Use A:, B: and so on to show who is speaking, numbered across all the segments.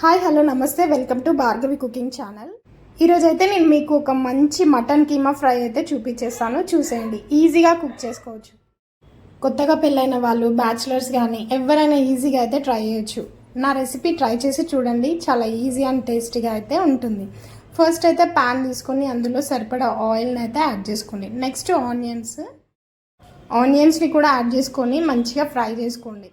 A: Hi hello నమస్తే welcome to Bhargavi cooking channel. ఈరోజైతే నేను మీకు ఒక మంచి మటన్ కీమా ఫ్రై అయితే చూపించేస్తాను. చూసేయండి, ఈజీగా కుక్ చేసుకోవచ్చు. కొత్తగా పెళ్ళైన వాళ్ళు, బ్యాచిలర్స్ కానీ ఎవరైనా ఈజీగా అయితే ట్రై చేయొచ్చు. నా రెసిపీ ట్రై చేసి చూడండి, చాలా ఈజీ అండ్ టేస్టీగా అయితే ఉంటుంది. ఫస్ట్ అయితే ప్యాన్ తీసుకొని అందులో సరిపడా ఆయిల్ని అయితే యాడ్ చేసుకోండి. నెక్స్ట్ ఆనియన్స్ని కూడా యాడ్ చేసుకొని మంచిగా ఫ్రై చేసుకోండి.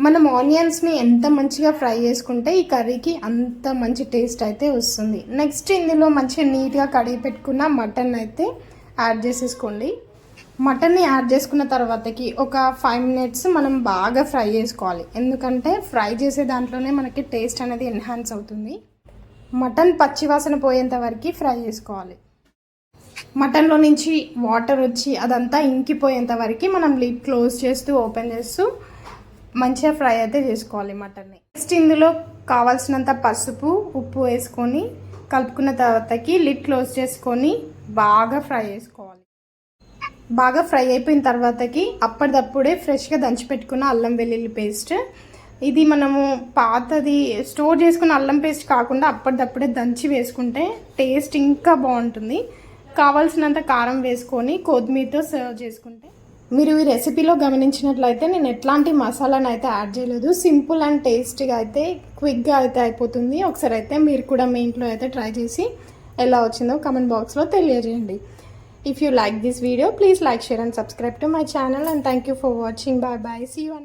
A: మనం ఆనియన్స్ని ఎంత మంచిగా ఫ్రై చేసుకుంటే ఈ కర్రీకి అంత మంచి టేస్ట్ అయితే వస్తుంది. నెక్స్ట్ ఇందులో మంచిగా నీట్గా కడిగి పెట్టుకున్న మటన్ అయితే యాడ్ చేసేసుకోండి. మటన్ని యాడ్ చేసుకున్న తర్వాతకి ఒక 5 minutes మనం బాగా ఫ్రై చేసుకోవాలి. ఎందుకంటే ఫ్రై చేసే దాంట్లోనే మనకి టేస్ట్ అనేది ఎన్హాన్స్ అవుతుంది. మటన్ పచ్చివాసన పోయేంత వరకు ఫ్రై చేసుకోవాలి. మటన్లో నుంచి వాటర్ వచ్చి అదంతా ఇంకిపోయేంత వరకు మనం లిడ్ క్లోజ్ చేస్తూ ఓపెన్ చేస్తూ మంచిగా ఫ్రై అయితే చేసుకోవాలి మటన్ని. నెక్స్ట్ ఇందులో కావాల్సినంత పసుపు, ఉప్పు వేసుకొని కలుపుకున్న తర్వాతకి లిడ్ క్లోజ్ చేసుకొని బాగా ఫ్రై చేసుకోవాలి. బాగా ఫ్రై అయిపోయిన తర్వాతకి అప్పటిదప్పుడే ఫ్రెష్గా దంచి పెట్టుకున్న అల్లం వెల్లుల్లి పేస్ట్, ఇది మనము పాతది స్టోర్ చేసుకున్న అల్లం పేస్ట్ కాకుండా అప్పటిదప్పుడే దంచి వేసుకుంటే టేస్ట్ ఇంకా బాగుంటుంది. కావాల్సినంత కారం వేసుకొని కొత్తిమీరతో సర్వ్ చేసుకుంటే, మీరు ఈ రెసిపీలో గమనించినట్లయితే నేను ఎట్లాంటి మసాలాను అయితే యాడ్ చేయలేదు. సింపుల్ అండ్ టేస్టీగా అయితే క్విక్గా అయితే అయిపోతుంది. ఒకసారి అయితే మీరు కూడా మీ ఇంట్లో అయితే ట్రై చేసి ఎలా వచ్చిందో కామెంట్ బాక్స్లో తెలియజేయండి. If you like this video, please like, share and subscribe to my channel and thank you for watching. Bye bye, see you.